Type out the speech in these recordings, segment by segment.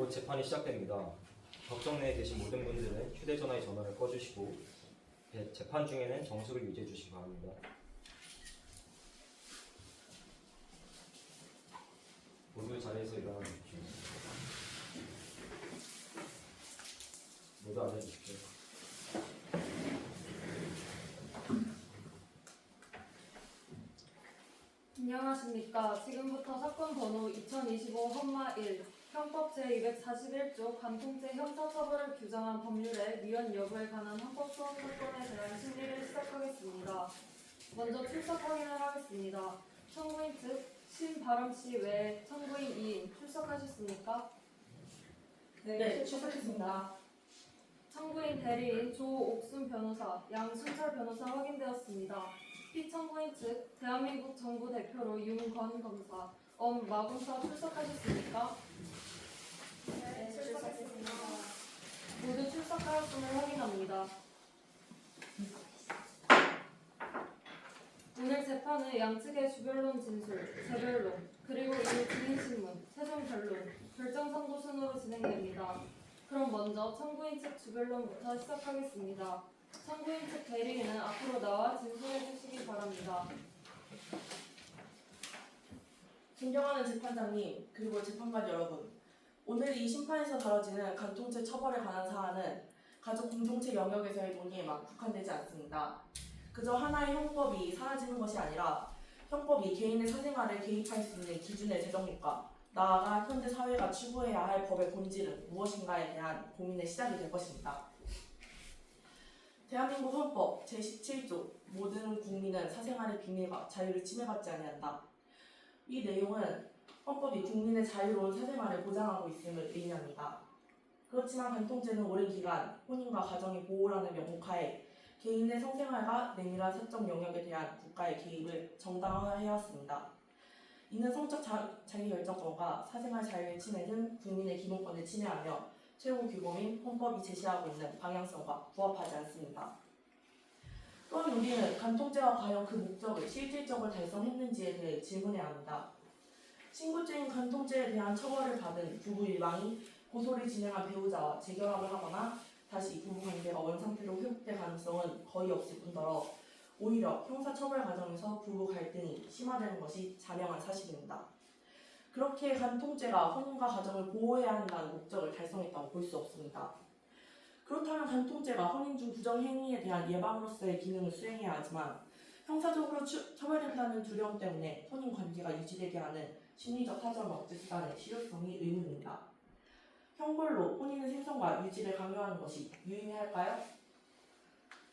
곧 재판이 시작됩니다. 법정 내에 계신 모든 분들은 휴대전화의 전원을 꺼주시고 재판 중에는 정숙을 유지해 주시기 바랍니다. 모두 자리에서 일어나 주십시오. 모두 앉아주십시오. 안녕하십니까. 지금부터 사건 번호 2025-1 형법 제241조 관통죄 형사처벌을 규정한 법률의 위헌 여부에 관한 헌법소원 사건에 대한 심리를 시작하겠습니다. 먼저 출석 확인을 하겠습니다. 청구인 측 신바람씨 외에 청구인 2인 출석하셨습니까? 네, 출석했습니다. 청구인 대리인 조옥순 변호사, 양순철 변호사 확인되었습니다. 피청구인 측 대한민국 정부 대표로 윤건 검사, 마검사 출석하셨습니까? 네, 출석했습니다. 모두 출석하였음을 확인합니다. 오늘 재판은 양측의 주변론 진술, 재변론, 그리고 이후 증인신문, 최종 변론, 결정 선고 순으로 진행됩니다. 그럼 먼저 청구인 측 주변론부터 시작하겠습니다. 청구인 측 대리인은 앞으로 나와 진술해 주시기 바랍니다. 존경하는 재판장님, 그리고 재판관 여러분, 오늘 이 심판에서 다뤄지는 간통죄 처벌에 관한 사안은 가족 공동체 영역에서의 논의에만 국한되지 않습니다. 그저 하나의 형법이 사라지는 것이 아니라 형법이 개인의 사생활에 개입할 수 있는 기준의 제정립과 나아가 현대 사회가 추구해야 할 법의 본질은 무엇인가에 대한 고민의 시작이 될 것입니다. 대한민국 헌법 제17조 모든 국민은 사생활의 비밀과 자유를 침해받지 아니한다. 이 내용은 헌법이 국민의 자유로운 사생활을 보장하고 있음을 의미합니다. 그렇지만 간통죄는 오랜 기간 혼인과 가정의 보호라는 명목하에 개인의 성생활과 내밀한 사적 영역에 대한 국가의 개입을 정당화해왔습니다. 이는 성적 자기결정권과 사생활 자유의 침해 등 국민의 기본권을 침해하며 최고 규범인 헌법이 제시하고 있는 방향성과 부합하지 않습니다. 또한 우리는 간통죄가 과연 그 목적을 실질적으로 달성했는지에 대해 질문해야 합니다. 신고죄인 간통죄에 대한 처벌을 받은 부부 일방이 고소를 진행한 배우자와 재결합을 하거나 다시 부부관계가 원상태로 회복될 가능성은 거의 없을 뿐더러 오히려 형사처벌 과정에서 부부 갈등이 심화되는 것이 자명한 사실입니다. 그렇게 간통죄가 혼인과 가정을 보호해야 한다는 목적을 달성했다고 볼 수 없습니다. 그렇다면 간통죄가 혼인 중 부정행위에 대한 예방으로서의 기능을 수행해야 하지만 형사적으로 처벌된다는 두려움 때문에 혼인 관계가 유지되게 하는 심리적 사전 억제 수단의 실효성이 의문입니다. 형벌로 혼인의 생성과 유지를 강요하는 것이 유의미할까요?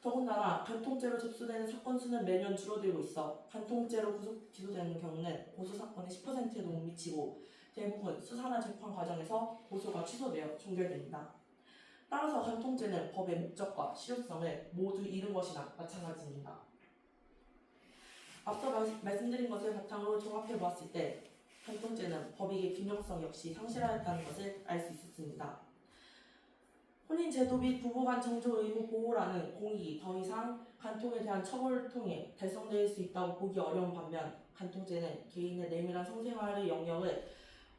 더군다나 간통죄로 접수되는 사건 수는 매년 줄어들고 있어 간통죄로 구속 기소되는 경우는 고소 사건의 10%에도 못 미치고 대부분 수사나 재판 과정에서 고소가 취소되어 종결됩니다. 따라서 간통죄는 법의 목적과 실효성을 모두 잃은 것이나 마찬가지입니다. 앞서 말씀드린 것을 바탕으로 종합해 보았을 때 간통죄는 법익의 균형성 역시 상실하였다는 것을 알 수 있었습니다. 혼인제도 및 부부간 정조 의무 보호라는 공익이 더 이상 간통에 대한 처벌을 통해 달성될 수 있다고 보기 어려운 반면 간통죄는 개인의 내밀한 성생활의 영역을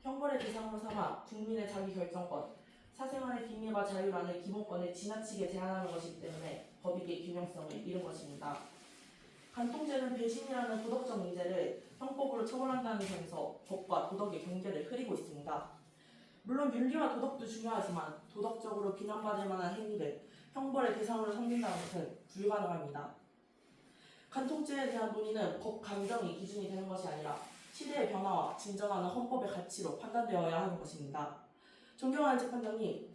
형벌의 대상으로 삼아 국민의 자기결정권, 사생활의 비밀과 자유라는 기본권을 지나치게 제한하는 것이기 때문에 법익의 균형성을 잃은 것입니다. 간통죄는 배신이라는 도덕적 문제를 형법으로 처벌한다는 점에서 법과 도덕의 경계를 흐리고 있습니다. 물론 윤리와 도덕도 중요하지만 도덕적으로 비난받을 만한 행위를 형벌의 대상으로 삼는다는 것은 불가능합니다. 간통죄에 대한 논의는 법 감정이 기준이 되는 것이 아니라 시대의 변화와 진전하는 헌법의 가치로 판단되어야 하는 것입니다. 존경하는 재판장님,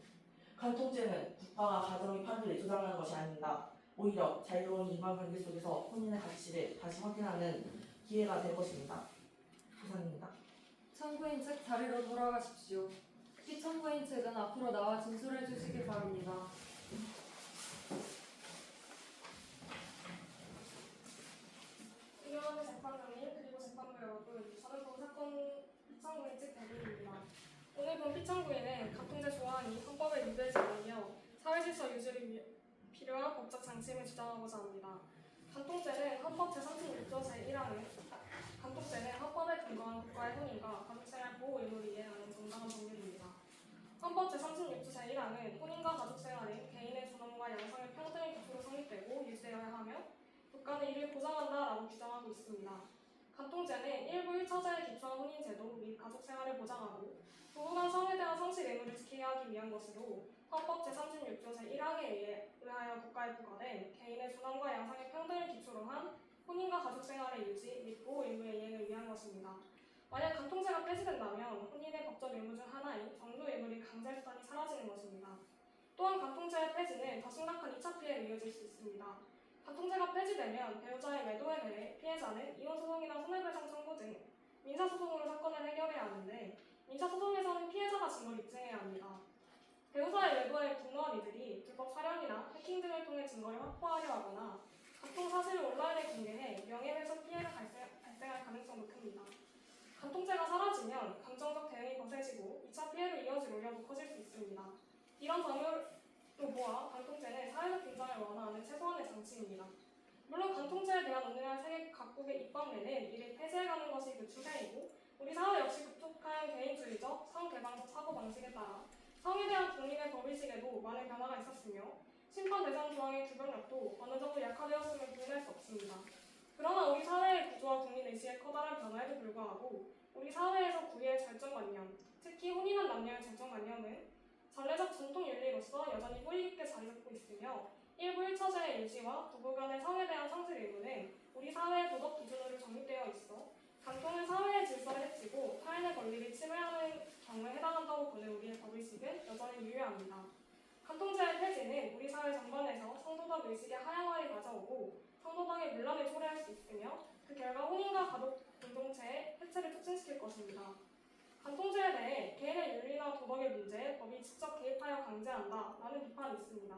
간통죄는 국가와 가정의 파괴를 조장하는 것이 아닙니다. 오히려 자유로운 인간관계 속에서 혼인의 가치를 다시 확인하는 기회가 될 것입니다. 이상입니다. 청구인 측 자리로 돌아가십시오. 피청구인 측은 앞으로 나와 진술해 주시기 바랍니다. 존경하는 재판장님 그리고 재판부 여러분, 저는 본 사건 피청구인 측 대리인입니다. 오늘 본 피청구인은 간통죄 조항이 헌법에 유배되지 않으며 사회질서 유지를 필요한 법적 장치임을 주장하고자 합니다. 간통죄는 헌법 제36조 제1항은 간통죄는 헌법에 근거한 국가의 혼인과 가족생활 보호 의무를 이해하는 정당한 법률입니다. 헌법 제36조 제1항은 혼인과 가족생활은 개인의 존엄과 양상의 평등을 기초로 성립되고 유지되어야 하며 국가는 이를 보장한다라고 규정하고 있습니다. 간통죄는 일부 1차자에 기초한 혼인제도 및 가족생활을 보장하고 부부 간 성에 대한 성실 의무를 지키게 하기 위한 것으로 헌법 제36조 제1항에 의하여 국가에 부과된 개인의 존엄과 양상의 평등을 기초로 한 혼인과 가족생활의 유지 및 보호 의무의 이행을 위한 것입니다. 만약 간통죄가 폐지된다면 혼인의 법적 의무 중 하나인 정조 의무를 강제 수단이 사라지는 것입니다. 또한 간통죄의 폐지는 더 심각한 2차 피해로 이어질 수 있습니다. 간통죄가 폐지되면 배우자의 외도에 대해 피해자는 이혼소송이나 손해배상 청구 등 민사소송으로 사건을 해결해야 하는데 민사소송에서는 피해자가 증거를 입증해야 합니다. 배우자의 외도에 분노한 이들이 불법 촬영이나 해킹 등을 통해 증거를 확보하려 하거나 간통 사실을 온라인에 공개해 명예훼손 피해가 발생할 가능성도 큽니다. 간통죄가 사라지면 감정적 대응이 거세지고 2차 피해로 이어질 우려도 커질 수 있습니다. 이런 점으로 보아 간통죄는 사회적 긴장을 완화하는 최소한의 장치입니다. 물론 간통죄에 대한 오늘날 세계 각국의 입법례는 이를 폐지해가는 것이 그 추세이고 우리 사회 역시 급속한 개인주의적, 성개방적 사고방식에 따라 성에 대한 국민의 법의식에도 많은 변화가 있었으며 심판 대상 조항의 규명력도 어느 정도 약화되었음을 부인할 수 없습니다. 그러나 우리 사회의 구조와 국민의식의 커다란 변화에도 불구하고 우리 사회에서 구애의 절정관념, 특히 혼인한 남녀의 절정관념은 전례적 전통 윤리로서 여전히 뿌리 깊게 자리 잡고 있으며 일부 1처제의 유지와 부부 간의 성에 대한 성실 의무는 우리 사회의 도덕 기준으로 정립되어 있어 간통은 사회의 질서를 해치고 타인의 권리를 침해하는 경우에 해당한다고 보는 우리의 법의식은 여전히 유효합니다. 간통죄의 폐지는 우리 사회 전반에서 성도덕 의식의 하향화를 가져오고 성도덕의 문란을 초래할 수 있으며 그 결과 혼인과 가족 공동체의 해체를 촉진시킬 것입니다. 간통죄에 대해 개인의 윤리나 도덕의 문제에 법이 직접 개입하여 강제한다라는 비판이 있습니다.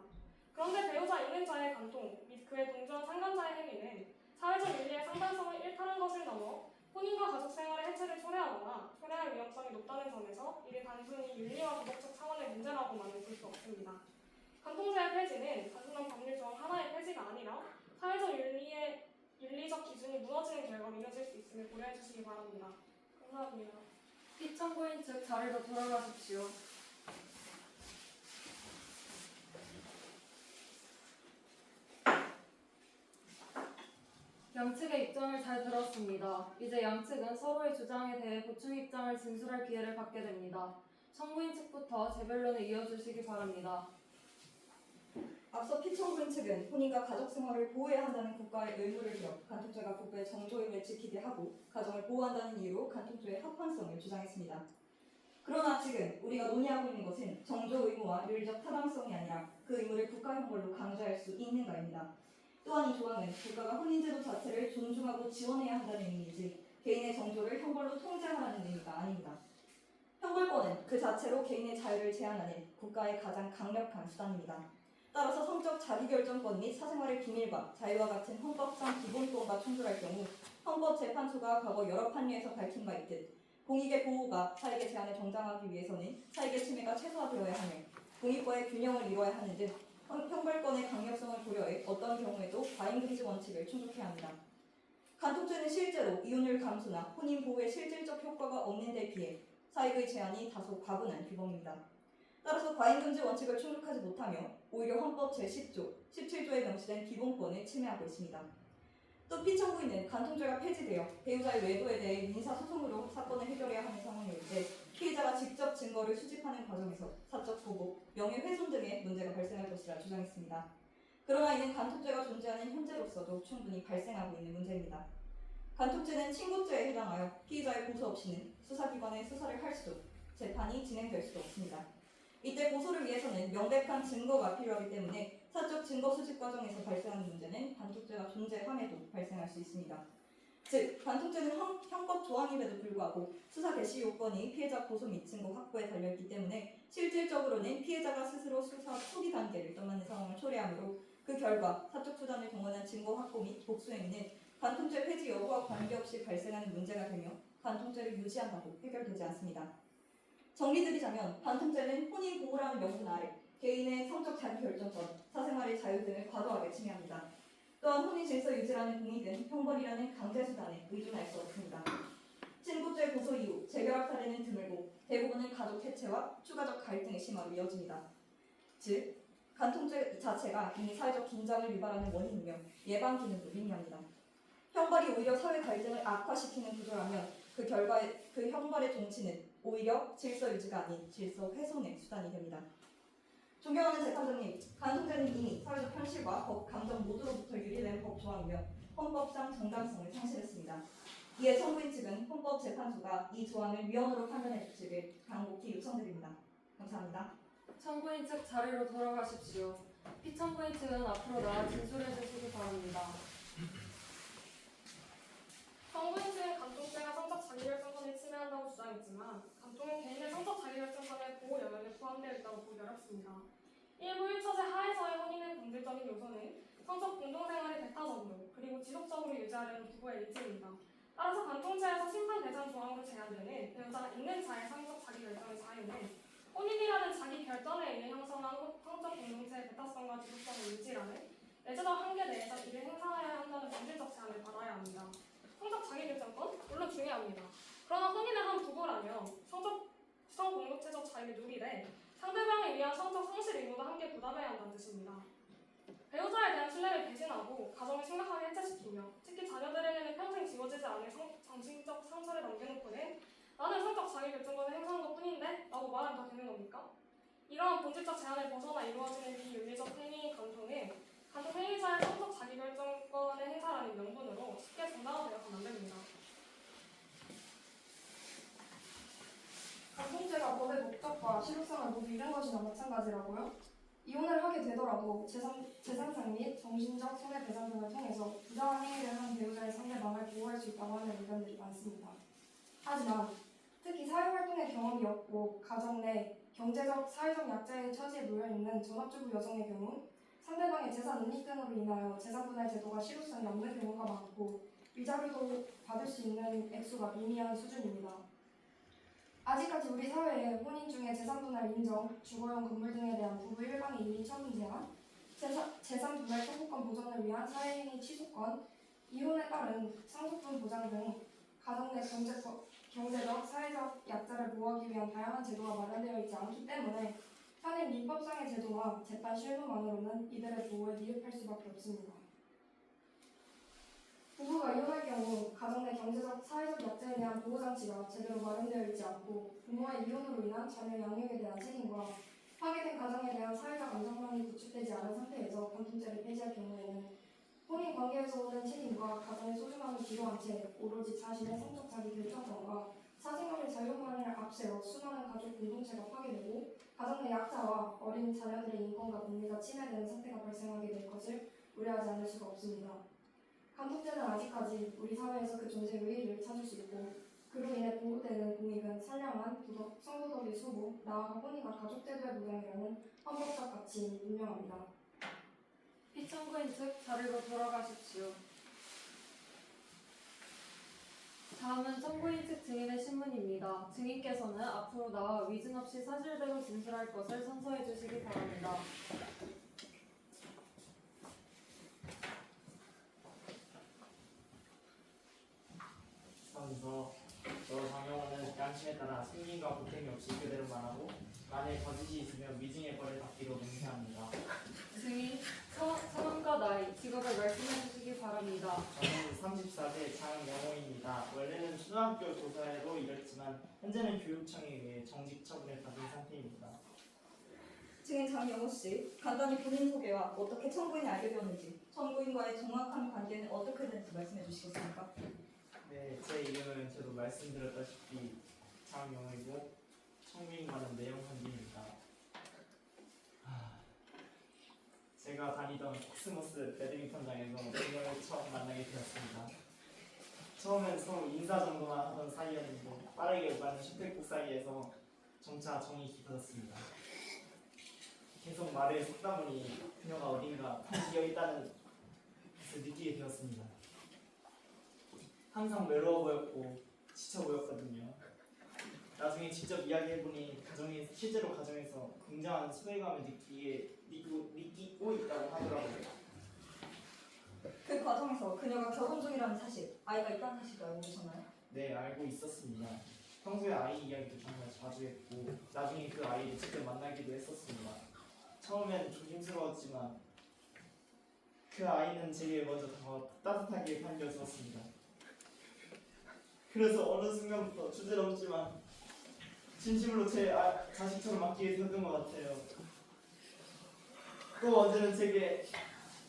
그런데 배우자 있는 자의 간통 및 그에 동조한 상간자의 행위는 사회적 윤리의 상단성을 일탈한 것을 넘어 혼인과 가족생활의 해체를 초래하거나 초래할 위험성이 높다는 점에서 이를 단순히 윤리와 도덕적 차원의 문제라고만은 볼 수 없습니다. 간통죄의 폐지는 단순한 법률 조항 하나의 폐지가 아니라 사회적 윤리적 기준이 무너지는 결과로 이어질 수 있음을 고려해 주시기 바랍니다. 감사합니다. 피청구인 측 자리로 돌아가십시오. 양측의 입장을 잘 들었습니다. 이제 양측은 서로의 주장에 대해 보충 입장을 진술할 기회를 갖게 됩니다. 청구인 측부터 재변론을 이어주시기 바랍니다. 앞서 피청구인 측은 혼인과 가족생활을 보호해야 한다는 국가의 의무를 들어 간통죄가 부부의 정조임을 지키게 하고 가정을 보호한다는 이유로 간통죄의 합헌성을 주장했습니다. 그러나 지금 우리가 논의하고 있는 것은 정조 의무와 윤리적 타당성이 아니라 그 의무를 국가형벌로 강조할 수 있는가입니다. 또한 이 조항은 국가가 혼인제도 자체를 존중하고 지원해야 한다는 의미이지 개인의 정조를 형벌로 통제하라는 의미가 아닙니다. 형벌권은 그 자체로 개인의 자유를 제한하는 국가의 가장 강력한 수단입니다. 따라서 성적 자기결정권 및 사생활의 비밀과 자유와 같은 헌법상 기본권과 충돌할 경우 헌법재판소가 과거 여러 판례에서 밝힌 바 있듯 공익의 보호가 사익의 제한을 정당하기 위해서는 사익의 침해가 최소화되어야 하며 공익과의 균형을 이루어야 하는 등 형벌권의 강력성을 고려해 어떤 경우에도 과잉금지 원칙을 충족해야 합니다. 간통죄는 실제로 이혼율 감소나 혼인 보호에 실질적 효과가 없는 데 비해 사익의 제한이 다소 과분한 규범입니다. 따라서 과잉금지 원칙을 충족하지 못하며 오히려 헌법 제10조, 17조에 명시된 기본권을 침해하고 있습니다. 또 피청구인은 간통죄가 폐지되어 배우자의 외도에 대해 민사소송으로 사건을 해결해야 하는 상황이 올 때 피해자가 직접 증거를 수집하는 과정에서 사적 보복, 명예훼손 등의 문제가 발생할 것이라 주장했습니다. 그러나 이는 간통죄가 존재하는 현재로서도 충분히 발생하고 있는 문제입니다. 간통죄는 친고죄에 해당하여 피의자의 고소 없이는 수사기관에 수사를 할 수도 재판이 진행될 수도 없습니다. 이때 고소를 위해서는 명백한 증거가 필요하기 때문에 사적 증거 수집 과정에서 발생하는 문제는 간통죄가 존재함에도 발생할 수 있습니다. 즉, 간통죄는 형법 조항임에도 불구하고 수사 개시 요건이 피해자 고소 및 증거 확보에 달려있기 때문에 실질적으로는 피해자가 스스로 수사 초기 단계를 떠나는 상황을 초래하므로 그 결과 사적 수단을 동원한 증거 확보 및 복수 행위는 간통죄 폐지 여부와 관계없이 발생하는 문제가 되며 간통죄를 유지한다고 해결되지 않습니다. 정리드리자면 간통죄는 혼인 보호라는 명분 아래 개인의 성적 자기결정권, 사생활의 자유 등을 과도하게 침해합니다. 또한 혼인 질서 유지라는 공익은 형벌이라는 강제 수단에 의존할 수 없습니다. 친고죄 고소 이후 재결합 사례는 드물고 대부분은 가족 해체와 추가적 갈등의 심화로 이어집니다. 즉, 간통죄 자체가 이미 사회적 긴장을 유발하는 원인이며 예방 기능도 미미합니다. 형벌이 오히려 사회 갈등을 악화시키는 구조라면 그 결과에 그 형벌의 정치는 오히려 질서 유지가 아닌 질서 훼손의 수단이 됩니다. 존경하는 재판장님, 간통죄는 이미 사회적 현실과 법, 감정 모두로부터 유리된 법 조항이며 헌법상 정당성을 상실했습니다. 이에 청구인 측은 헌법재판소가 이 조항을 위헌으로 판단해 주시길 간곡히 요청드립니다. 감사합니다. 청구인 측 자리로 돌아가십시오. 피청구인 측은 앞으로 나와 진술해 주시기 바랍니다. 청구인 측은 간통죄가 성적 자기결정권을 침해한다고 주장했지만 간통은 개인의 성적 자기결정권의 보호 영역에 포함되어 있다고 보기 어렵습니다. 일부 1처제 하에서의 혼인의 본질적인 요소는 성적 공동생활의 배타적으로 그리고 지속적으로 유지하려는 부부의 일치입니다. 따라서 간통죄에서 심판 대상 조항으로 제한되는 배우자가 있는 자의 성적 자기결정의 자유는 혼인이라는 자기 결정에 의해 형성한 성적 공동체의 배타성과 지속성을 유지하는 내재적 한계 내에서 이를 행사해야 한다는 본질적 제한을 받아야 합니다. 성적 자기결정권? 물론 중요합니다. 그러나 혼인을 한 부부라면 성공동체적 자유를 누리되 상대방에 의한 성적 상실 의무도 함께 부담해야 한다는 뜻입니다. 배우자에 대한 신뢰를 배신하고 가정을 심각하게 해체시키며 특히 자녀들에게는 평생 지워지지 않을 정신적 상처를 남겨놓고는 나는 성적 자기결정권을 행사한 것뿐인데? 라고 말하면 다 되는 겁니까? 이러한 본질적 제한을 벗어나 이루어지는 비윤리적 행위인 간통은 간통 행위자의 성적 자기결정권의 행사라는 명분으로 쉽게 정당화되어서는 안 됩니다. 간통죄가 법의 목적과 실효성을 모두 잃은 것이나 마찬가지라고요? 이혼을 하게 되더라도 재산상 및 정신적 손해배상 등을 통해서 부당한 행위를 한 배우자의 상대방을 보호할 수 있다고 하는 의견들이 많습니다. 하지만 특히 사회활동의 경험이 없고 가정 내 경제적, 사회적 약자의 처지에 놓여있는 전업주부 여성의 경우 상대방의 재산 은닉 등으로 인하여 재산분할 제도가 실효성이 없는 경우가 많고 위자료도 받을 수 있는 액수가 미미한 수준입니다. 아직까지 우리 사회에 혼인 중에 재산분할 인정, 주거용 건물 등에 대한 부부 일방의 이민 처분 제한, 재산분할 청구권 보전을 위한 사회행위 취소권, 이혼에 따른 상속분 보장 등 가정 내 경제적, 사회적 약자를 보호하기 위한 다양한 제도가 마련되어 있지 않기 때문에 현행 민법상의 제도와 재판 실무만으로는 이들의 보호에 미흡할 수밖에 없습니다. 부부가 이혼할 경우 가정 내 경제적, 사회적 약자에 대한 보호장치가 제대로 마련되어 있지 않고 부모의 이혼으로 인한 자녀 양육에 대한 책임과 파괴된 가정에 대한 사회적 안정망이 구축되지 않은 상태에서 간통죄를 폐지할 경우에는 혼인 관계에서 오는 책임과 가정의 소중함을 뒤로한 채 오로지 자신의 성적 자기 결정권과 사생활의 자유만을 앞세워 수많은 가족 공동체가 파괴되고 가정 내 약자와 어린 자녀들의 인권과 권리가 침해되는 사태가 발생하게 될 것을 우려하지 않을 수가 없습니다. 간통죄는 아직까지 우리 사회에서 그 존재 의의를 찾을 수 있고 그로 인해 보호되는 공익은 선량한 도덕, 성도덕의 수호, 나아가 혼인과 가족제도의 보장이라는 헌법적 가치임이 분명합니다. 피청구인 측 자리로 돌아가십시오. 다음은 청구인 측 증인의 신문입니다. 증인께서는 앞으로 나와 위증 없이 사실대로 진술할 것을 선서해 주시기 바랍니다. 선서 저 장영호는 양심에 따라 숨김과 보탬이 없이 그대로 말하고 만일 거짓이 있으면 위증의 벌을 받기로 맹세합니다. 증인 성함과 나이, 직업을 말씀해 주시기 바랍니다. 저는 34세 장영호입니다. 원래는 초등학교 교사로 일했지만 현재는 교육청에 의해 정직 처분을 받은 상태입니다. 증인 장영호 씨, 간단히 본인 소개와 어떻게 청구인이 알게 되었는지, 청구인과의 정확한 관계는 어떻게 되는지 말씀해 주시겠습니까? 네, 제 이름은 저도 말씀드렸다시피 장영호이고 청구인과는 내용 관계입니다. 제가 다니던 코스모스 배드민턴장에서 그녀를 처음 만나게 되었습니다. 처음엔 서로 인사 정도만 하던 사이였는데 빠르게 오가는 슈택국 사이에서 점차 정이 깊어졌습니다. 계속 말을 섞다 보니 그녀가 어딘가 텅 비어있다는 것을 느끼게 되었습니다. 항상 외로워 보였고 지쳐 보였거든요. 나중에 직접 이야기해보니 실제로 가정에서 굉장한 소외감을 느끼고 있다고 하더라고요. 그 과정에서 그녀가 결혼 중이라는 사실, 아이가 있다는 사실도 알고 계셨나요? 네, 알고 있었습니다. 평소에 아이 이야기도 정말 자주 했고 나중에 그 아이를 직접 만나기도 했었습니다. 처음엔 조심스러웠지만 그 아이는 제게 먼저 더 따뜻하게 반겨주었습니다. 그래서 어느 순간부터 주제넘지만 진심으로 제 자식처럼 맡기게 되었던 것 같아요. 또 언제는 제게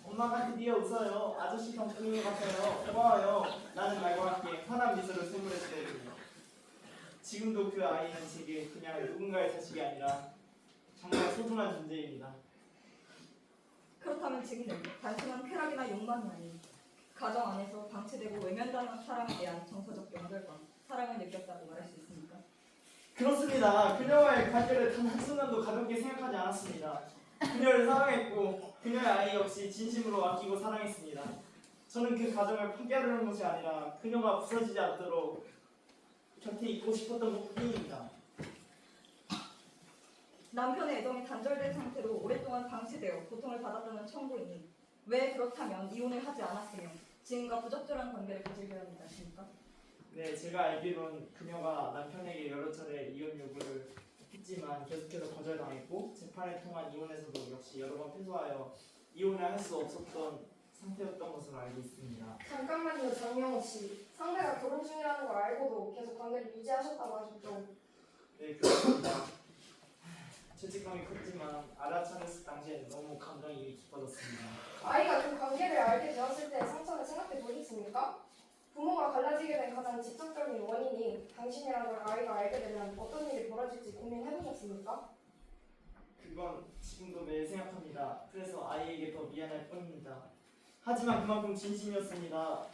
엄마가 드디어 웃어요. 아저씨 덕분인 것 같아요. 고마워요. 라는 말과 함께 환한 미소를 선물해주거든요. 지금도 그 아이는 제게 그냥 누군가의 자식이 아니라 정말 소중한 존재입니다. 그렇다면 증인은 단순한 쾌락이나 욕망이 아닌 가정 안에서 방치되고 외면당한 사람에 대한 정서적 연결과 사랑을 느꼈다고 말할 수 있습니까? 그렇습니다. 그녀와의 관계를 단 한순간도 가볍게 생각하지 않았습니다. 그녀를 사랑했고 그녀의 아이 역시 진심으로 아끼고 사랑했습니다. 저는 그 가정을 파괴하려는 것이 아니라 그녀가 부서지지 않도록 곁에 있고 싶었던 것뿐입니다. 남편의 애정이 단절된 상태로 오랫동안 방치되어 고통을 받았다는 청구인이 왜 그렇다면 이혼을 하지 않았으며 지금과 부적절한 관계를 가지려 하는 것입니까? 네, 제가 알기로는 그녀가 남편에게 여러 차례 이혼 요구를 했지만 계속해서 거절당했고 재판을 통한 이혼에서도 역시 여러 번 패소하여 이혼을 할 수 없었던 상태였던 것으로 알고 있습니다. 잠깐만요, 장명호 씨. 상대가 결혼 중이라는 걸 알고도 계속 관계를 유지하셨다고 하셨죠. 네, 그렇습니다. 죄책감이 컸지만 알아차렸을 당시엔 너무 감정이 깊어졌습니다. 아이가 그 관계를 알게 되었을 때 상처를 생각해 보셨습니까? 부모가 갈라지게 된 가장 직접적인 원인이 당신이라는 걸 아이가 알게 되면 어떤 일이 벌어질지 고민해 보셨습니까? 그건 지금도 매일 생각합니다. 그래서 아이에게 더 미안할 뿐입니다. 하지만 그만큼 진심이었습니다.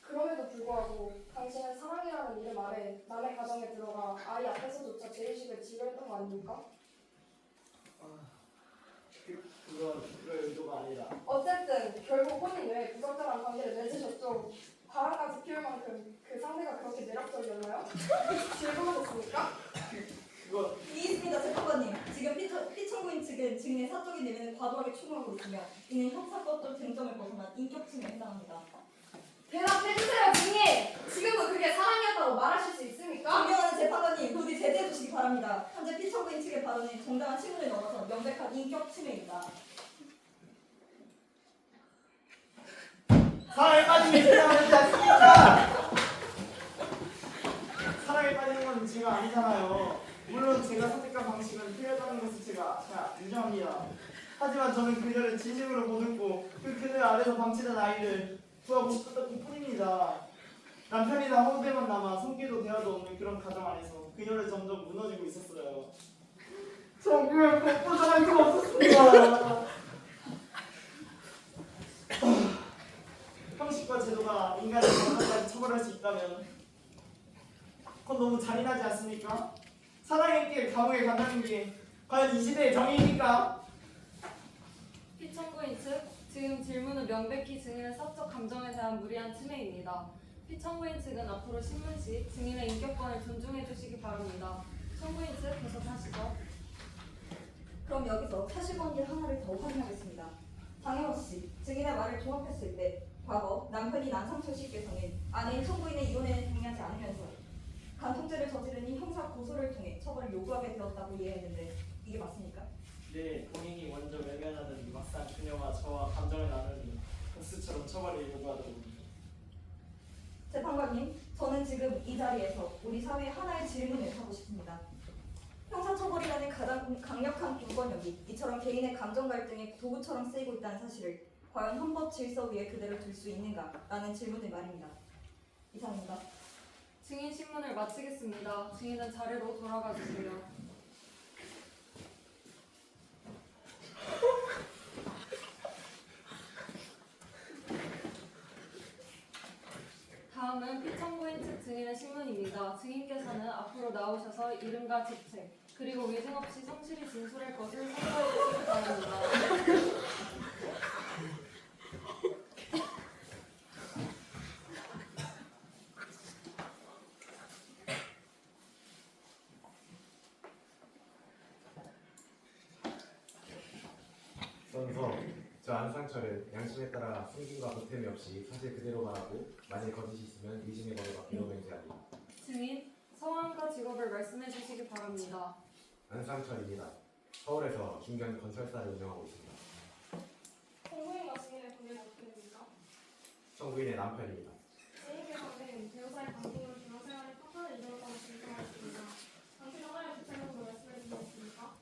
그럼에도 불구하고 당신은 사랑이라는 이름 아래 남의 가정에 들어가 아이 앞에서조차 죄의식을 지으려던 거 아닙니까? 그건 그럴 의도가 아니라 어쨌든 결국 혼인 외에 부적절한 관계를 맺으셨죠. 바람까지 피울 만큼 그 상대가 그렇게 매력적이었나요? 즐거우셨습니까? 그건 이익습니다, 재판관님. 지금 피청구인 측은 증인의 사적인 내면을 과도하게 추궁하고 있으며 이는 형사법적 쟁점을 벗어난 인격침해에 해당합니다. 대답해주세요, 증인! 지금도 그게 사랑이었다고 말하실 수 있습니까? 존경하는 재판관님, 부디 제재해 주시기 바랍니다. 현재 피청구인 측의 발언은 정당한 신문을 넘어서 명백한 인격침해입니다. 사랑에 빠지면 세상하지 않습니까? 사랑에 빠지는 건 제가 아니잖아요. 물론 제가 선택한 방식은 틀렸다는 것을 제가 잘 인정합니다. 하지만 저는 그녀를 진심으로 보듬고 그 그늘 아래서 방치된 아이를 구하고 싶었던 뿐입니다. 남편이나 후배만 남아 손길도 대화도 없는 그런 가정 안에서 그녀를 점점 무너지고 있었어요. 전 그걸 벗어날 수가 없었습니다. 형식과 제도가 인간을 감옥까지 처벌할 수 있다면 그건 너무 잔인하지 않습니까? 사랑의 감옥에 간다는 게 과연 이 시대의 정의입니까? 피청구인 측, 지금 질문은 명백히 증인의 사적 감정에 대한 무리한 침해입니다. 피청구인 측은 앞으로 신문 시 증인의 인격권을 존중해 주시기 바랍니다. 청구인 측 계속하시죠. 그럼 여기서 사실관계 하나를 더 확인하겠습니다. 장영호 씨, 증인의 말을 종합했을 때 과거 남편인 안상철 씨께서는 아내인 청구인의 이혼에 동의하지 않으면서 간통죄를 저지르니 형사 고소를 통해 처벌을 요구하게 되었다고 이해했는데 이게 맞습니까? 네, 본인이 먼저 외면하더니 막상 그녀가 저와 감정을 나누니 복수처럼 처벌을 요구하더군요. 재판관님, 저는 지금 이 자리에서 우리 사회에 하나의 질문을 하고 싶습니다. 형사처벌이라는 가장 강력한 공권력이 이처럼 개인의 감정 갈등의 도구처럼 쓰이고 있다는 사실을 과연 헌법 질서 위에 그대로 둘 수 있는가라는 질문을 말입니다. 이상입니다. 증인 신문을 마치겠습니다. 증인은 자리로 돌아가 주세요. 다음은 피청구인 측 증인의 신문입니다. 증인께서는 앞으로 나오셔서 이름과 직책, 그리고 위증 없이 성실히 진술할 것을 선서해 주시기 바랍니다. 선서, 저 안상철은 양심에 따라 숨김과 보탬이 없이 사실 그대로 말하고 만일 거짓이 있으면 의심의 거로 바뀌어 맹세하리. 증인, 성함과 직업을 말씀해 주시기 바랍니다. 안상철입니다. 서울에서 중견 건설사를 운영하고 있습니다. 성부인과 증인의 관계가 어떻게 됩니까? 청구인의 남편입니다. 증인께서는 배우자의 방송으로 결혼 생활에 파탄을 이뤘다고 진술하였습니다. 당시 전화를 구체적으로 말씀해 주시겠습니까?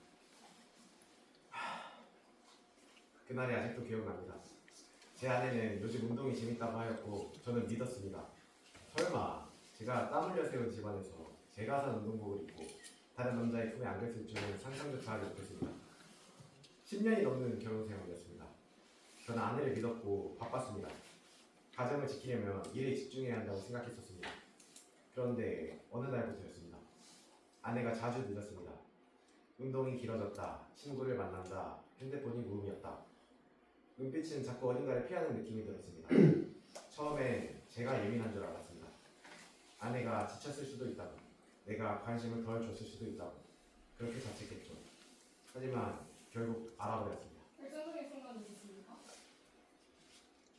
그날이 아직도 기억납니다. 제 아내는 요즘 운동이 재밌다고 하였고 저는 믿었습니다. 설마 제가 땀 흘려 세운 집안에서 제가 산 운동복을 입고 다른 남자의 품에 안겼을 줄은 상상조차 하지 못했습니다. 10년이 넘는 결혼 생활이었습니다. 저는 아내를 믿었고 바빴습니다. 가정을 지키려면 일에 집중해야 한다고 생각했었습니다. 그런데 어느 날부터였습니다. 아내가 자주 늦었습니다. 운동이 길어졌다, 친구를 만난다, 핸드폰이 무음이었다. 눈빛은 자꾸 어딘가를 피하는 느낌이 들었습니다. 처음에 제가 예민한 줄 알았습니다. 아내가 지쳤을 수도 있다고, 내가 관심을 덜 줬을 수도 있다고 그렇게 자책했죠. 하지만 결국 알아버렸습니다. 결정적인 순간이 있으십니까?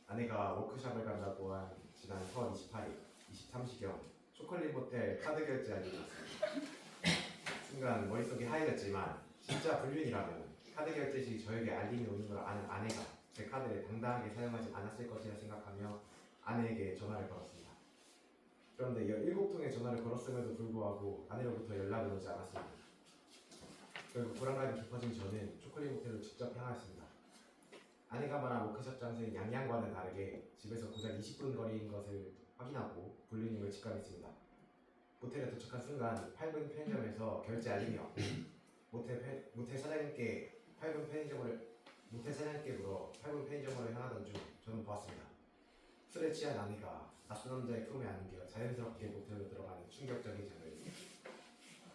아내가 워크숍을 간다고 한 지난 4월 28일 23시경 초콜릿 모텔 카드 결제 알림이 왔습니다. 순간 머릿속이 하얘졌지만 진짜 불륜이라면 카드 결제 시 저에게 알림이 오는 걸 아는 아내가 제 카드를 당당하게 사용하지 않았을 것이라 생각하며 아내에게 전화를 걸었습니다. 그런데 17통의 전화를 걸었음에도 불구하고 아내로부터 연락이 오지 않았습니다. 결국 불안감이 깊어진 저는 초콜릿 모텔로 직접 향하였습니다. 아내가 말한 워크숍 장소인 양양과는 다르게 집에서 고작 20분 거리인 것을 확인하고 불륜임을 직감했습니다. 모텔에 도착한 순간 8분 편의점에서 결제 알림이 왔고 모텔 사장님께 물어 8분 편의점으로 향하던 중 저는 보았습니다. 술에 취한 아내가 낯선 남자의 품에 안겨 자연스럽게 모텔로 들어가는 충격적인 장면입니다.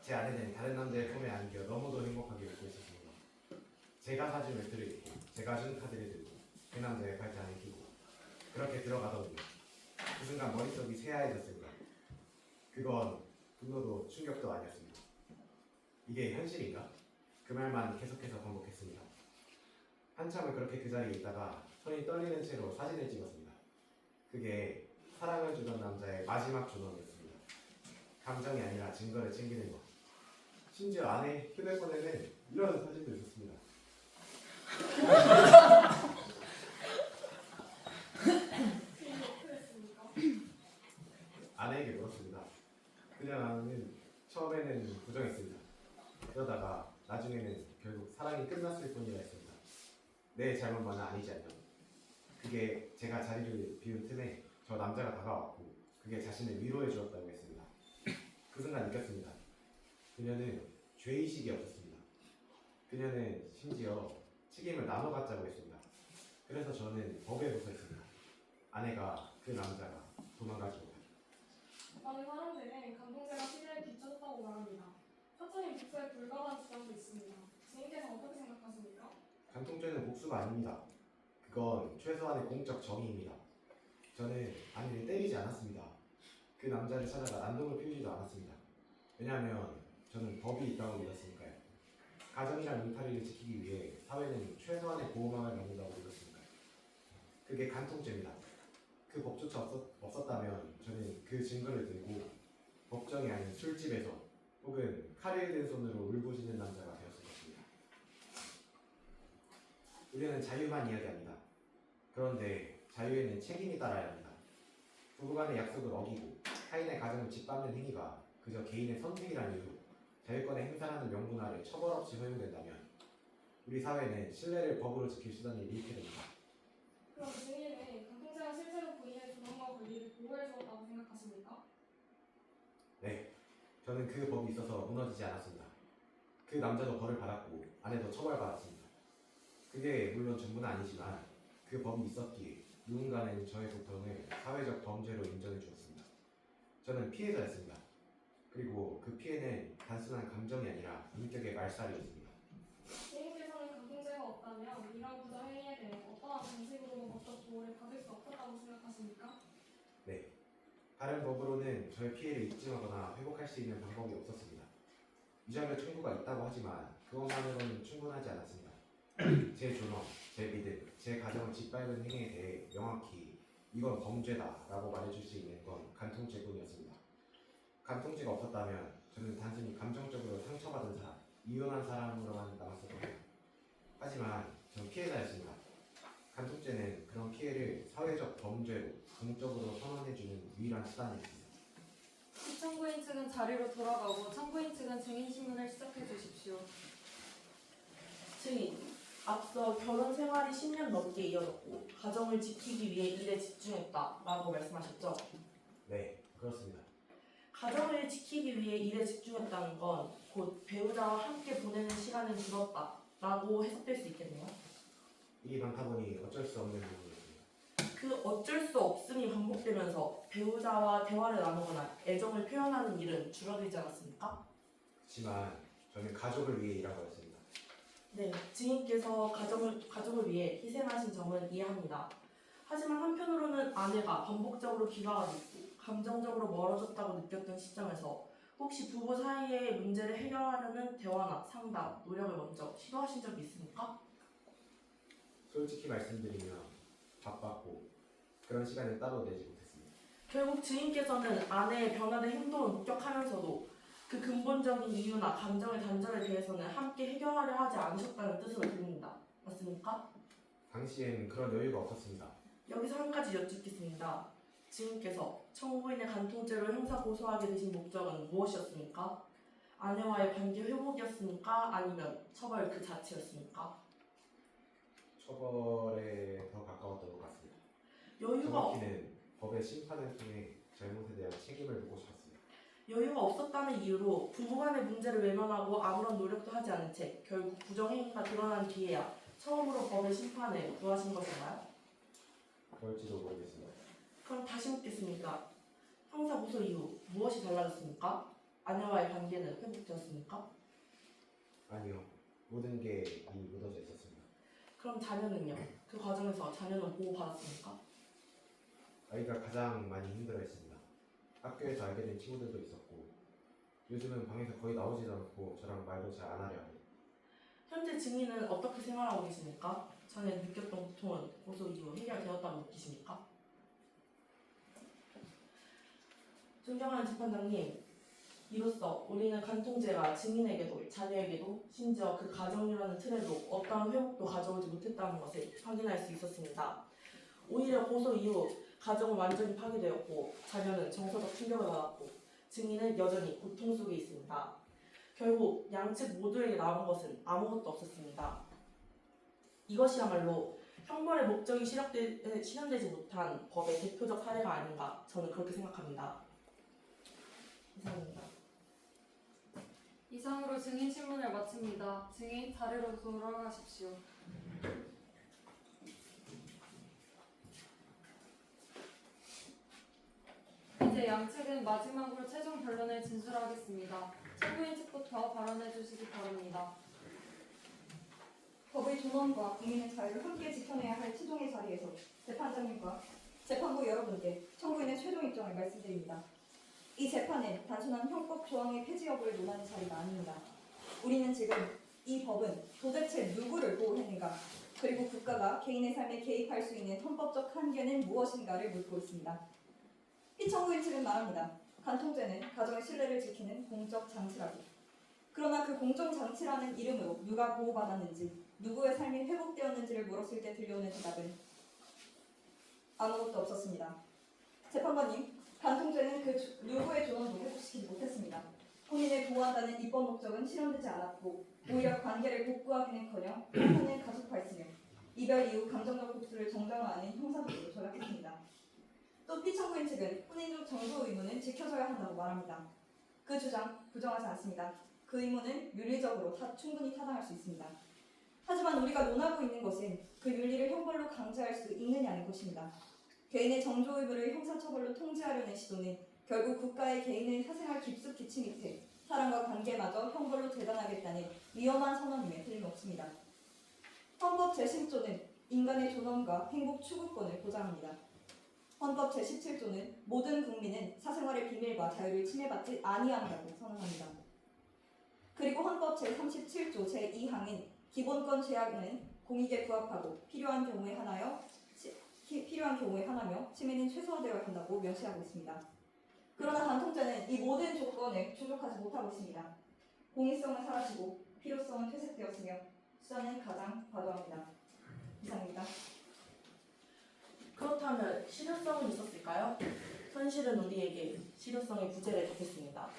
제 아내는 다른 남자의 품에 안겨 너무도 행복하게 웃고 있었습니다. 제가 사준 매트를 입고 제가 준 카드를 들고 그 남자의 팔짱을 끼고 그렇게 들어가더니 그 순간 머릿속이 새하얘졌습니다. 그건 분노도 충격도 아니었습니다. 이게 현실인가? 그 말만 계속해서 반복했습니다. 한참을 그렇게 그 자리에 있다가 손이 떨리는 채로 사진을 찍었습니다. 그게 사랑을 주던 남자의 마지막 존엄이었습니다. 감정이 아니라 증거를 챙기는 것. 심지어 아내 휴대폰에는 이런 사진도 있었습니다. 증인이 어떻게 됐습니까? 아내에게 물었습니다. 그녀는 처음에는 부정했습니다. 그러다가 나중에는 결국 사랑이 끝났을 뿐이라 했습니다. 내 잘못만은 아니지 않냐. 그게 제가 자리를 비운 틈에 저 남자가 다가왔고 그게 자신을 위로해 주었다고 했습니다. 그 순간 느꼈습니다. 그녀는 죄의식이 없었습니다. 그녀는 심지어 책임을 나눠 갖자고 했습니다. 그래서 저는 법에 붙어있습니다. 아내가 그 남자가 도망가지 못하게. 많은 사람들은 간통죄가 시대에 뒤처졌다고 말합니다. 사건이 복수에 불과한 주장도 있습니다. 증인께서 어떻게 생각하십니까? 간통죄는 복수가 아닙니다. 그건 최소한의 공적 정의입니다. 저는 아내를 때리지 않았습니다. 그 남자를 찾아가 난동을 피우지도 않았습니다. 왜냐하면 저는 법이 있다고 믿었으니까요. 가정이란 울타리를 지키기 위해 사회는 최소한의 보호망을 만든다고 믿었습니다. 그게 간통죄입니다. 그 법조차 없었다면 저는 그 증거를 들고 법정이 아닌 술집에서 혹은 칼을 든 손으로 울부짖는 남자가 되었을 것입니다. 우리는 자유만 이야기합니다. 그런데 자유에는 책임이 따라야 합니다. 부부간의 약속을 어기고 타인의 가정을 짓밟는 행위가 그저 개인의 선택이라는 이유로 자유권의 행사라는 명분 아래 처벌 없이 허용된다면 우리 사회는 신뢰를 법으로 지킬 수단을 잃게 됩니다. 그럼 증인은 간통죄가 실제로 본인의 존엄과 권리를 보호해 주었다고 생각하십니까? 네, 저는 그 법이 있어서 무너지지 않았습니다. 그 남자도 벌을 받았고 아내도 처벌받았습니다. 그게 물론 전부는 아니지만 그 법이 있었기에 누군가는 저의 고통을 사회적 범죄로 인정해 주었습니다. 저는 피해자였습니다. 그리고 그 피해는 단순한 감정이 아니라 인격의 말살이었습니다. 증인께서는 간통죄가 없다면 이런 부정행위에 대해 어떠한 방식으로도 법적 보호를 받을 수 없었다고 생각하십니까? 네, 다른 법으로는 저의 피해를 입증하거나 회복할 수 있는 방법이 없었습니다. 위자료 청구가 있다고 하지만 그것만으로는 충분하지 않았습니다. 제 존엄, 제 믿음, 제 가정을 짓밟은 행위에 대해 명확히 이건 범죄다 라고 말해줄 수 있는 건 간통죄뿐이었습니다. 간통죄가 없었다면 저는 단순히 감정적으로 상처받은 사람, 이혼한 사람으로만 남았었거든요. 하지만 전 피해자였습니다. 간통죄는 그런 피해를 사회적 범죄로 공적으로 선언해주는 유일한 수단이었습니다. 피청구인 측은 자리로 돌아가고 청구인 측은 증인 신문을 시작해 주십시오. 증인, 앞서 결혼 생활이 10년 넘게 이어졌고 가정을 지키기 위해 일에 집중했다라고 말씀하셨죠? 네, 그렇습니다. 가정을 지키기 위해 일에 집중했다는 건 곧 배우자와 함께 보내는 시간을 줄였다라고 해석될 수 있겠네요. 일이 많다 보니 어쩔 수 없는 부분이었습니다. 그 어쩔 수 없음이 반복되면서 배우자와 대화를 나누거나 애정을 표현하는 일은 줄어들지 않았습니까? 그렇지만 저는 가족을 위해 일한 거였습니다. 네, 증인께서 가족을 위해 희생하신 점은 이해합니다. 하지만 한편으로는 아내가 반복적으로 기가가 늦고 감정적으로 멀어졌다고 느꼈던 시점에서 혹시 부부 사이의 문제를 해결하려는 대화나 상담, 노력을 먼저 시도하신 적이 있습니까? 솔직히 말씀드리면 바빴고 그런 시간을 따로 내지 못했습니다. 결국 증인께서는 아내의 변화된 행동을 목격하면서도 그 근본적인 이유나 감정의 단절에 대해서는 함께 해결하려 하지 않으셨다는 뜻으로 들립니다. 맞습니까? 당시엔 그런 여유가 없었습니다. 여기서 한 가지 여쭙겠습니다. 증인께서 청구인의 간통죄로 형사 고소하게 되신 목적은 무엇이었습니까? 아내와의 관계 회복이었습니까? 아니면 처벌 그 자체였습니까? 처벌에 더 가까웠던 것 같습니다. 여유가 정확히는 법의 심판을 통해 잘못에 대한 책임을 묻고 싶었습니다. 여유가 없었다는 이유로 부부간의 문제를 외면하고 아무런 노력도 하지 않은 채 결국 부정행위가 드러난 뒤에야 처음으로 법의 심판에 구하신 것인가요? 그럴지도 모르겠습니다. 그럼 다시 묻겠습니다. 형사 고소 이후 무엇이 달라졌습니까? 아내와의 관계는 회복되었습니까? 아니요. 모든 게 이미 묻어져 있었습니다. 그럼 자녀는요? 그 과정에서 자녀는 보호받았습니까? 아이가 가장 많이 힘들어했습니다. 학교에서 알게 된 친구들도 있었고 요즘은 방에서 거의 나오지도 않고 저랑 말도 잘 안 하려 하고. 현재 증인은 어떻게 생활하고 계십니까? 전에 느꼈던 고통은 고소 이후 해결되었다고 느끼십니까? 존경하는 재판장님, 이로써 우리는 간통죄가 증인에게도 자녀에게도 심지어 그 가정이라는 틀에도 어떠한 회복도 가져오지 못했다는 것을 확인할 수 있었습니다. 오히려 고소 이후 가정은 완전히 파괴되었고 자녀는 정서적 충격을 받았고 증인은 여전히 고통 속에 있습니다. 결국 양측 모두에게 남은 것은 아무것도 없었습니다. 이것이야말로 형벌의 목적이 실현되지 못한 법의 대표적 사례가 아닌가 저는 그렇게 생각합니다. 이상입니다. 이상으로 증인 신문을 마칩니다. 증인 자리로 돌아가십시오. 이제 양측은 마지막으로 최종 변론을 진술하겠습니다. 청구인 측부터 발언해 주시기 바랍니다. 법의 존엄과 국민의 자유를 함께 지켜내야 할 최종의 자리에서 재판장님과 재판부 여러분께 청구인의 최종 입장을 말씀드립니다. 이 재판은 단순한 형법 조항의 폐지 여부를 논하는 자리가 아닙니다. 우리는 지금 이 법은 도대체 누구를 보호했는가, 그리고 국가가 개인의 삶에 개입할 수 있는 헌법적 한계는 무엇인가를 묻고 있습니다. 피청구인 측은 말합니다. 간통죄는 가정의 신뢰를 지키는 공적 장치라고. 그러나 그 공적 장치라는 이름으로 누가 보호받았는지, 누구의 삶이 회복되었는지를 물었을 때 들려오는 대답은 아무것도 없었습니다. 재판관님, 간통죄는 그 누구의 존엄도 회복시키지 못했습니다. 혼인을 보호한다는 입법 목적은 실현되지 않았고 오히려 관계를 복구하기는커녕 혼인을 가속화했으며 이별 이후 감정적 복수를 정당화하는 형사적으로 전락했습니다. 또 피청구인 측은 혼인 중 정조 의무는 지켜져야 한다고 말합니다. 그 주장 부정하지 않습니다. 그 의무는 윤리적으로 충분히 타당할 수 있습니다. 하지만 우리가 논하고 있는 것은 그 윤리를 형벌로 강제할 수 있느냐는 것입니다. 개인의 정조 의무를 형사처벌로 통제하려는 시도는 결국 국가의 개인을 사생활 깊숙이 침입해 사람과 관계마저 형벌로 재단하겠다는 위험한 선언임에 틀림없습니다. 헌법 제10조는 인간의 존엄과 행복 추구권을 보장합니다. 헌법 제17조는 모든 국민은 사생활의 비밀과 자유를 침해받지 아니한다고 선언합니다. 그리고 헌법 제37조 제2항인 기본권 제약은 공익에 부합하고 필요한 경우에 하나며 침해는 최소화되어야 한다고 명시하고 있습니다. 그러나 간통죄는 이 모든 조건을 충족하지 못하고 있습니다. 공익성은 사라지고 필요성은 퇴색되었으며 수단은 가장 과도합니다. 이상입니다. 그렇다면 실효성은 있었을까요? 현실은 우리에게 실효성의 부재를 덮겠습니다.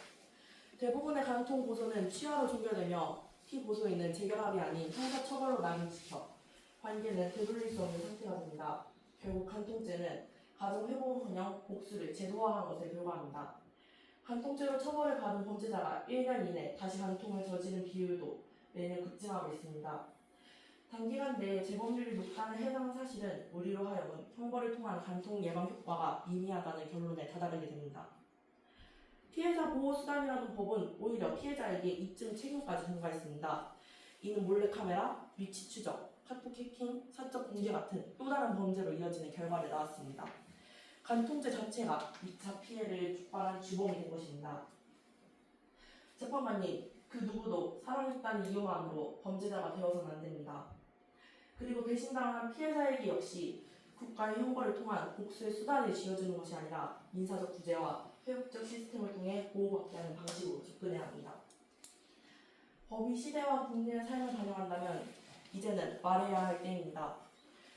대부분의 간통 고소는 취하로 종결되며 피고소인은 재결합이 아닌 형사처벌로 남용시켜 관계는 되돌릴 수 없는 상태가 됩니다. 결국 간통죄는 가정회복은커녕 복수를 제도화한 것에 불과합니다. 간통죄로 처벌을 받은 범죄자가 1년 이내 다시 간통을 저지른 비율도 매년 급증하고 있습니다. 단기간 내에 재범률이 높다는 해당 사실은 우리로 하여금 형벌을 통한 간통 예방 효과가 미미하다는 결론에 다다르게 됩니다. 피해자 보호 수단이라는 법은 오히려 피해자에게 입증 책임까지 전가했습니다. 이는 몰래카메라, 위치 추적, 카톡 해킹, 사적 공개 같은 또 다른 범죄로 이어지는 결과를 낳았습니다. 간통죄 자체가 2차 피해를 유발한 주범이 된 것입니다. 재판관님, 그 누구도 사랑했다는 이유만으로 범죄자가 되어서는 안 됩니다. 그리고 배신당한 피해자에게 역시 국가의 형벌을 통한 복수의 수단을 쥐어주는 것이 아니라 민사적 구제와 회복적 시스템을 통해 보호받게 하는 방식으로 접근해야 합니다. 법이 시대와 국민의 삶을 반영한다면 이제는 말해야 할 때입니다.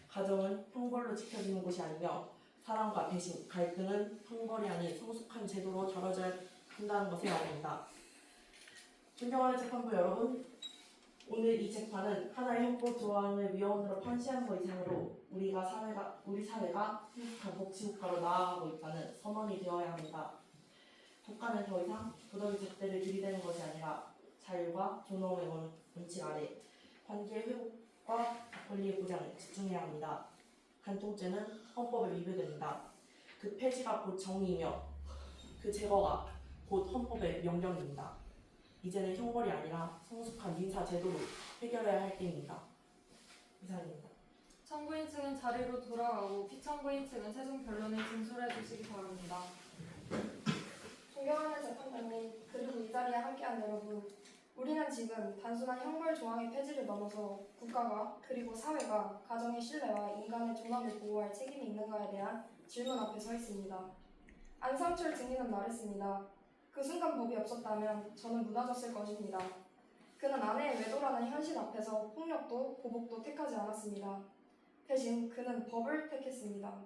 가정은 형벌로 지켜지는 곳이 아니며 사랑과 배신, 갈등은 형벌이 아닌 성숙한 제도로 다뤄져야 한다는 것을 말합니다. 존경하는 재판부 여러분, 오늘 이 재판은 하나의 형법 조항을 위헌으로 판시한 것 이상으로 우리 사회가 행복한 법치국가로 나아가고 있다는 선언이 되어야 합니다. 국가는 더 이상 부더기 잣대를 들이대는 것이 아니라 자율과 존엄의 원칙 아래 관계의 회복과 권리의 보장에 집중해야 합니다. 간통죄는 헌법에 위배됩니다. 그 폐지가 곧 정의이며 그 제거가 곧 헌법의 명령입니다. 이제는 형벌이 아니라 성숙한 민사 제도로 해결해야 할 때입니다. 이상입니다. 청구인 측은 자리로 돌아가고 피청구인 측은 최종 결론을 진술해 주시기 바랍니다. 존경하는 재판장님, 그리고 이 자리에 함께한 여러분, 우리는 지금 단순한 형벌 조항의 폐지를 넘어서 국가가 그리고 사회가 가정의 신뢰와 인간의 존엄을 보호할 책임이 있는가에 대한 질문 앞에 서 있습니다. 안상철 증인은 말했습니다. 그 순간 법이 없었다면 저는 무너졌을 것입니다. 그는 아내의 외도라는 현실 앞에서 폭력도 보복도 택하지 않았습니다. 대신 그는 법을 택했습니다.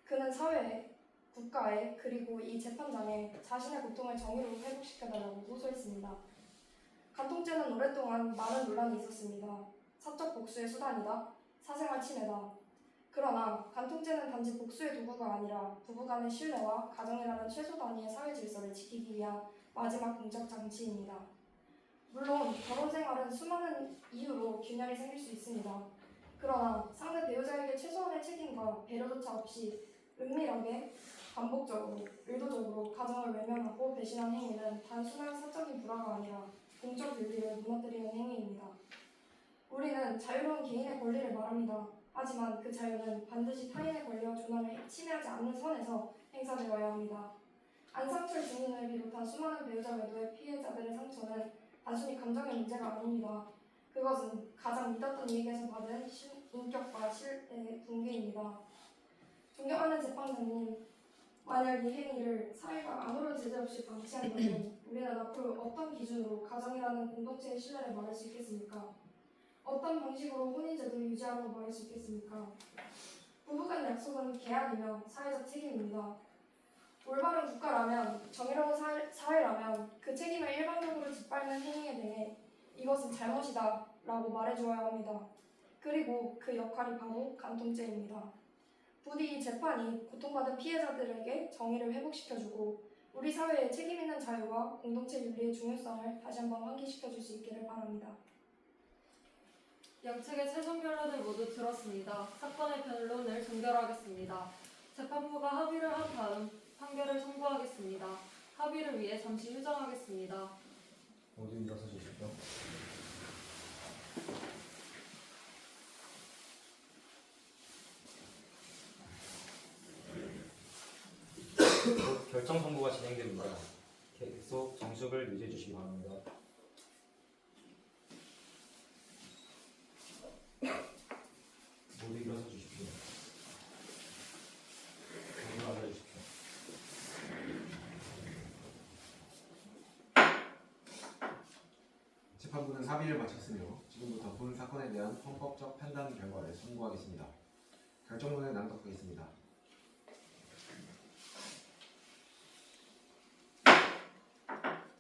그는 사회에, 국가에, 그리고 이 재판장에 자신의 고통을 정의로 회복시켜달라고 호소했습니다. 간통죄는 오랫동안 많은 논란이 있었습니다. 사적 복수의 수단이다, 사생활 침해다. 그러나 간통죄는 단지 복수의 도구가 아니라 부부간의 신뢰와 가정이라는 최소 단위의 사회 질서를 지키기 위한 마지막 공적 장치입니다. 물론 결혼 생활은 수많은 이유로 균열이 생길 수 있습니다. 그러나 상대 배우자에게 최소한의 책임과 배려조차 없이 은밀하게 반복적으로 의도적으로 가정을 외면하고 배신한 행위는 단순한 사적인 불화가 아니라 공적 윤리를 무너뜨리는 행위입니다. 우리는 자유로운 개인의 권리를 말합니다. 하지만 그 자유는 반드시 타인의 권리와 존엄을 침해하지 않는 선에서 행사되어야 합니다. 안상철 증인을 비롯한 수많은 배우자 외도의 피해자들의 상처는 단순히 감정의 문제가 아닙니다. 그것은 가장 믿었던 이에게서 받은 인격과 신뢰의 붕괴입니다. 존경하는 재판장님, 만약 이 행위를 사회가 아무런 제재 없이 방치한다면 우리는 앞으로 어떤 기준으로 가정이라는 공동체의 신뢰를 말할 수 있겠습니까? 어떤 방식으로 혼인제도를 유지하라고 말할 수 있겠습니까? 부부간 약속은 계약이며 사회적 책임입니다. 올바른 국가라면, 정의로운 사회라면 그 책임을 일방적으로 짓밟는 행위에 대해 이것은 잘못이다 라고 말해주어야 합니다. 그리고 그 역할이 바로 간통죄입니다. 부디 이 재판이 고통받은 피해자들에게 정의를 회복시켜주고 우리 사회의 책임있는 자유와 공동체 윤리의 중요성을 다시 한번 환기시켜줄 수 있기를 바랍니다. 양측의 최종 결론을 모두 들었습니다. 사건의 변론을 종결하겠습니다. 재판부가 합의를 한 다음 판결을 선고하겠습니다. 합의를 위해 잠시 휴정하겠습니다. 모두 일어서 주십시오. 결정 선고가 진행됩니다. 계속 정숙을 유지해 주시기 바랍니다. 모두 일어서 주십시오. 모두 앉아 주십시오. 재판부는 합의를 마쳤으며 지금부터 본 사건에 대한 헌법적 판단 결과를 선고하겠습니다. 결정문을 낭독하겠습니다.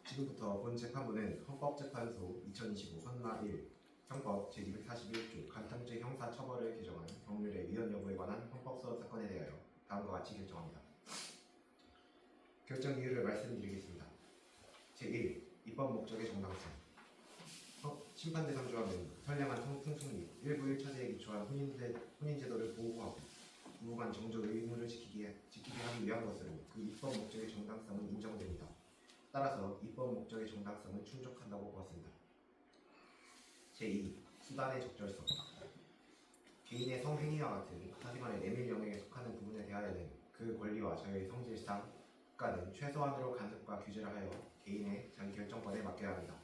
지금부터 본 재판부는 헌법재판소 2025 헌마 1 형법 제241조 간통죄 형사처벌을 개정한 법률의 위헌 여부에 관한 헌법소원 사건에 대하여 다음과 같이 결정합니다. 결정 이유를 말씀드리겠습니다. 제1. 입법 목적의 정당성. 심판 대상 조항은 선량한 통풍 및 일부 1차제에 기초한 혼인제도를 보호하고 부부간 정조 의무를 지키게 하기 위한 것으로 그 입법 목적의 정당성은 인정됩니다. 따라서 입법 목적의 정당성은 충족한다고 보았습니다. 제2. 수단의 적절성. 개인의 성행위와 같은 사생활의 내밀 영역에 속하는 부분에 대하여는 그 권리와 자유의 성질상 국가는 최소한으로 간섭과 규제를 하여 개인의 자기결정권에 맡겨야 합니다.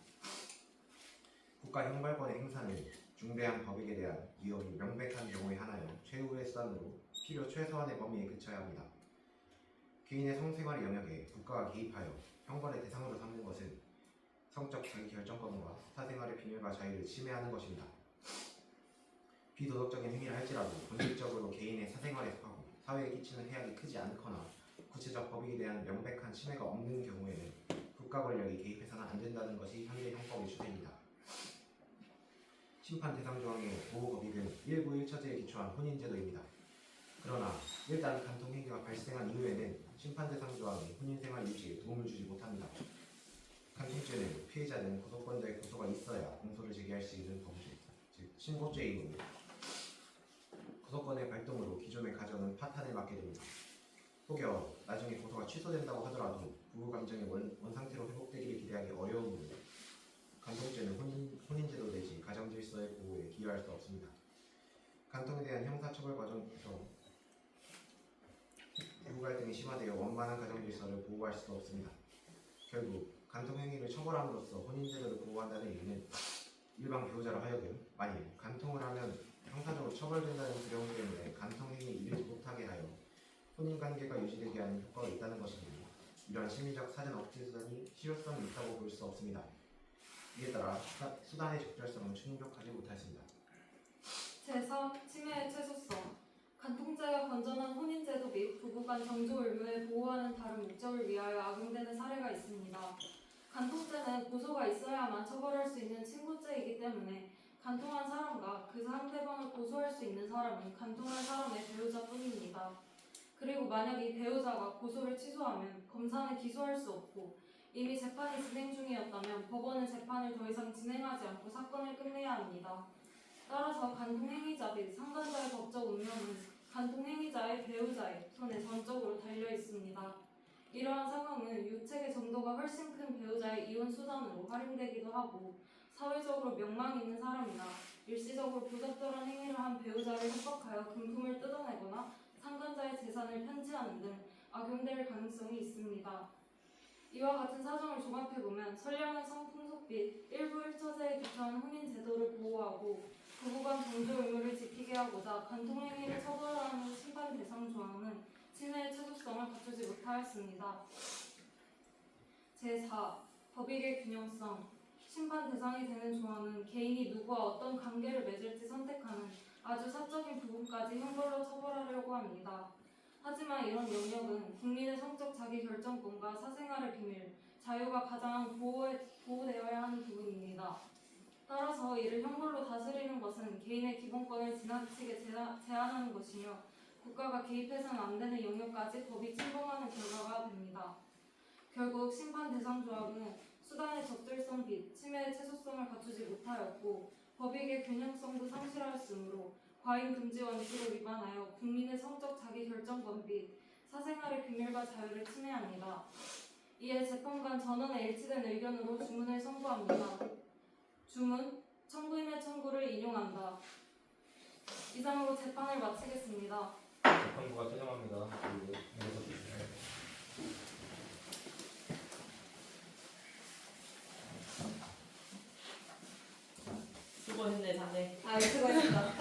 국가 형벌권의 행사는 중대한 법익에 대한 위협이 명백한 경우에 하나여 최후의 수단으로 필요 최소한의 범위에 그쳐야 합니다. 개인의 성생활의 영역에 국가가 개입하여 형벌의 대상으로 삼는 것은 성적 자기결정권과 사생활의 비밀과 자유를 침해하는 것입니다. 비도덕적인 행위를 할지라도 본질적으로 개인의 사생활에 속하고 사회에 끼치는 해악이 크지 않거나 구체적 법익에 대한 명백한 침해가 없는 경우에는 국가 권력이 개입해서는 안 된다는 것이 현재 형법의 추세입니다. 심판 대상 조항의 보호 법익은 일부 1차제에 기초한 혼인제도입니다. 그러나 일단 간통행위가 발생한 이후에는 심판 대상 조항이 혼인생활 유지에 도움을 주지 못합니다. 간통죄는 피해자는 고소권자의 고소가 있어야 공소를 제기할 수 있는 범죄, 즉 신고죄이므로 고소권의 발동으로 기존의 가정은 파탄을 맞게 됩니다. 혹여 나중에 고소가 취소된다고 하더라도 부부 감정이 원상태로 회복되기를 기대하기 어려우므로 간통죄는 혼인제도 내지 가정질서의 보호에 기여할 수 없습니다. 간통에 대한 형사처벌 과정에서 부부 갈등이 심화되어 원만한 가정질서를 보호할 수 없습니다. 결국 간통행위를 처벌함으로써 혼인제도를 보호한다는 이유는 일반 배우자로 하여금 만일 간통을 하면 형사적으로 처벌된다는 두려움 때문에 간통행위에 이르지 못하게 하여 혼인관계가 유지되게 하는 효과가 있다는 것이니 이러한 심리적 사전 억제 수단이 실효성이 있다고 볼 수 없습니다. 이에 따라 수단의 적절성은 충족하지 못했습니다. 제3. 침해의 최소성. 간통죄가 건전한 혼인제도 및 부부간 정조 의무를 보호하는 다른 목적을 위하여 악용되는 사례가 있습니다. 간통죄는 고소가 있어야만 처벌할 수 있는 친고죄이기 때문에 간통한 사람과 그 상대방을 고소할 수 있는 사람은 간통한 사람의 배우자뿐입니다. 그리고 만약 이 배우자가 고소를 취소하면 검사는 기소할 수 없고 이미 재판이 진행 중이었다면 법원은 재판을 더 이상 진행하지 않고 사건을 끝내야 합니다. 따라서 간통행위자 및 상간자의 법적 운명은 간통행위자의 배우자의 손에 전적으로 달려 있습니다. 이러한 상황은 유책의 정도가 훨씬 큰 배우자의 이혼 수단으로 활용되기도 하고 사회적으로 명망 있는 사람이나 일시적으로 부적절한 행위를 한 배우자를 협박하여 금품을 뜯어내거나 상간자의 재산을 편취하는 등 악용될 가능성이 있습니다. 이와 같은 사정을 종합해보면 선량한 성풍속 및 일부 1처제에 기초한 혼인제도를 보호하고 부부간 정조 의무를 지키게 하고자 간통행위를 처벌하는 심판 대상 조항은 침해의 최소성을 갖추지 못하였습니다. 제4. 법익의 균형성. 심판 대상이 되는 조항은 개인이 누구와 어떤 관계를 맺을지 선택하는 아주 사적인 부분까지 형벌로 처벌하려고 합니다. 하지만 이런 영역은 국민의 성적 자기결정권과 사생활의 비밀, 자유가 가장 보호되어야 하는 부분입니다. 따라서 이를 형벌로 다스리는 것은 개인의 기본권을 지나치게 제한하는 것이며 국가가 개입해서는 안 되는 영역까지 법이 침범하는 결과가 됩니다. 결국 심판 대상 조항은 수단의 적절성 및 침해의 최소성을 갖추지 못하였고 법익의 균형성도 상실하였으므로 과잉 금지 원칙을 위반하여 국민의 성적 자기결정권 및 사생활의 비밀과 자유를 침해합니다. 이에 재판관 전원의 일치된 의견으로 주문을 선고합니다. 주문, 청구인의 청구를 인용한다. 이상으로 재판을 마치겠습니다. 재판부가 퇴정합니다. 그리고 수고했네 자네. 수고했습니다.